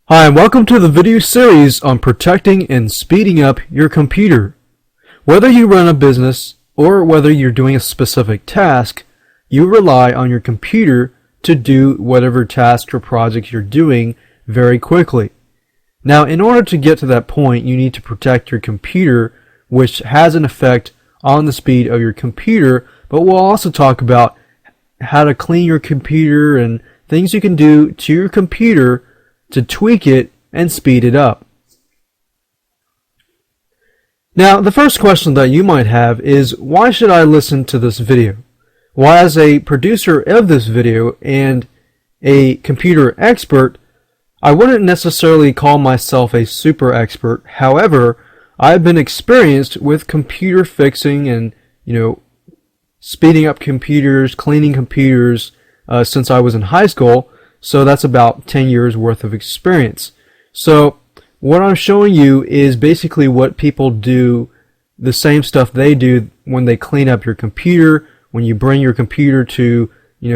Hi, and welcome to the video series on protecting and speeding up your computer. Whether you run a business or whether you're doing a specific task, you rely on your computer to do whatever task or project you're doing very quickly. Now, in order to get to that point, you need to protect your computer, which has an effect on the speed of your computer, but we'll also talk about how to clean your computer and things you can do to your computer to tweak it and speed it up. Now, the first question that you might have is, why should I listen to this video? Well, as a producer of this video and a computer expert, I wouldn't necessarily call myself a super expert. However, I've been experienced with computer fixing and, speeding up computers, cleaning computers since I was in high school. So that's about 10 years worth of experience. So what I'm showing you is basically what people do, the same stuff they do when they clean up your computer, when you bring your computer to,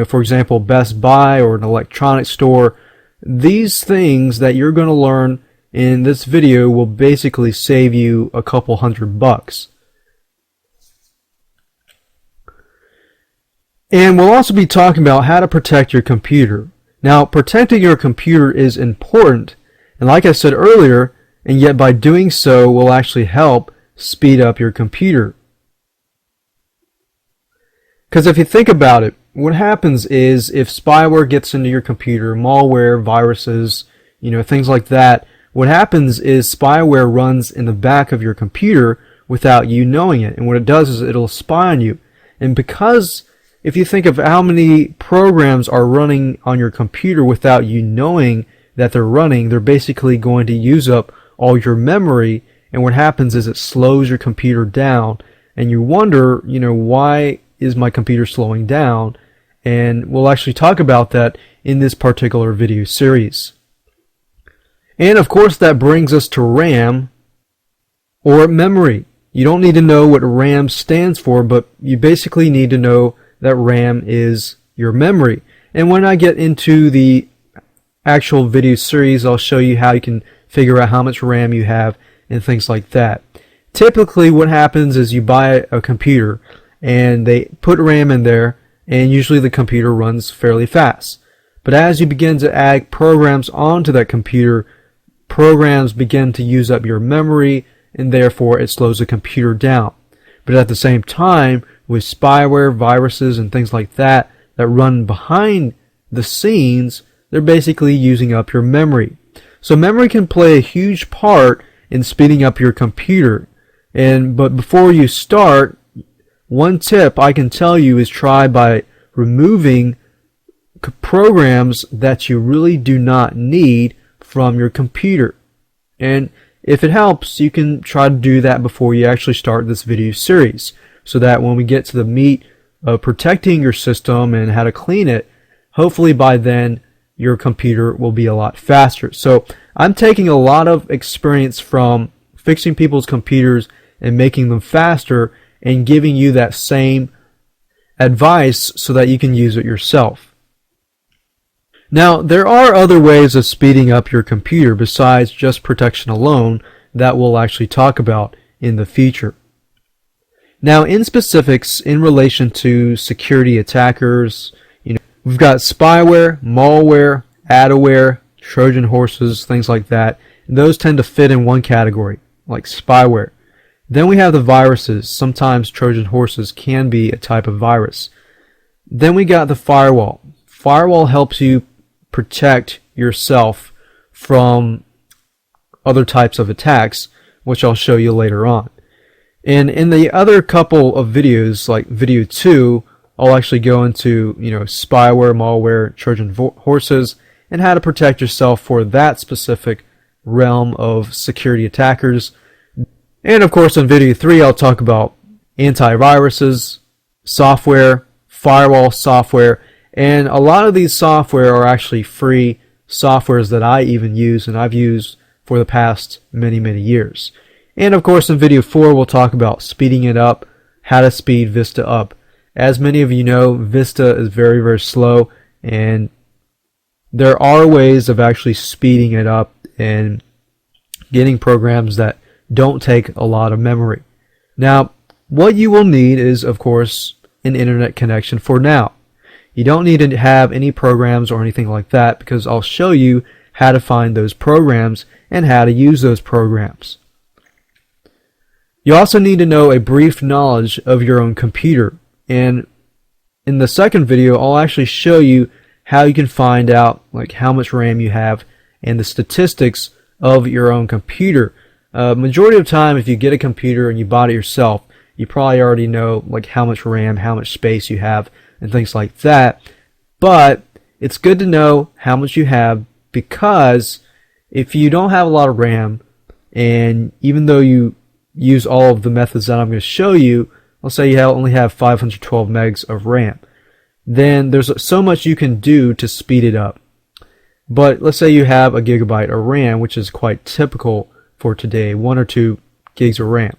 for example, Best Buy or an electronics store. These things that you're going to learn in this video will basically save you a couple $100. And we'll also be talking about how to protect your computer. Now, protecting your computer is important, and like I said earlier, and yet by doing so will actually help speed up your computer. Because if you think about it, what happens is if spyware gets into your computer, malware, viruses, things like that, what happens is spyware runs in the back of your computer without you knowing it, and what it does is it'll spy on you. And because if you think of how many programs are running on your computer without you knowing that they're running, they're basically going to use up all your memory, and what happens is it slows your computer down, and you wonder, why is my computer slowing down? And we'll actually talk about that in this particular video series. And of course that brings us to RAM, or memory. You don't need to know what RAM stands for, but you basically need to know that RAM is your memory. And when I get into the actual video series, I'll show you how you can figure out how much RAM you have and things like that. Typically what happens is you buy a computer and they put RAM in there, and usually the computer runs fairly fast. But as you begin to add programs onto that computer, programs begin to use up your memory, and therefore it slows the computer down. But at the same time, with spyware, viruses, and things like that run behind the scenes, they're basically using up your memory. So memory can play a huge part in speeding up your computer. But before you start, one tip I can tell you is try by removing programs that you really do not need from your computer. And if it helps, you can try to do that before you actually start this video series, so that when we get to the meat of protecting your system and how to clean it, hopefully by then your computer will be a lot faster. So I'm taking a lot of experience from fixing people's computers and making them faster, and giving you that same advice so that you can use it yourself. Now, there are other ways of speeding up your computer besides just protection alone that we'll actually talk about in the future. Now, in specifics, in relation to security attackers, we've got spyware, malware, adware, Trojan horses, things like that. And those tend to fit in one category, like spyware. Then we have the viruses. Sometimes Trojan horses can be a type of virus. Then we got the firewall. Firewall helps you protect yourself from other types of attacks, which I'll show you later on. And in the other couple of videos, like video 2, I'll actually go into, spyware, malware, Trojan horses, and how to protect yourself for that specific realm of security attackers. And of course in video 3, I'll talk about antiviruses, software, firewall software, and a lot of these software are actually free softwares that I even use and I've used for the past many years. And of course in video 4 we'll talk about speeding it up, how to speed Vista up. As many of you know, Vista is very slow, and there are ways of actually speeding it up and getting programs that don't take a lot of memory. Now, what you will need is, of course, an internet connection for now. You don't need to have any programs or anything like that, because I'll show you how to find those programs and how to use those programs. You also need to know a brief knowledge of your own computer, and in the second video I'll actually show you how you can find out like how much RAM you have and the statistics of your own computer. Majority of the time, if you get a computer and you bought it yourself, you probably already know like how much RAM, how much space you have, and things like that. But it's good to know how much you have, because if you don't have a lot of RAM, and even though you use all of the methods that I'm going to show you, let's say you only have 512 megs of RAM, then there's so much you can do to speed it up. But let's say you have a gigabyte of RAM, which is quite typical for today, 1 or 2 gigs of RAM.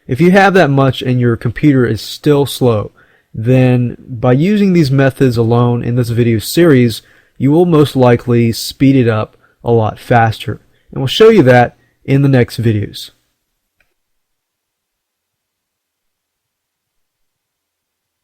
If you have that much and your computer is still slow, then by using these methods alone in this video series, you will most likely speed it up a lot faster. And we'll show you that in the next videos.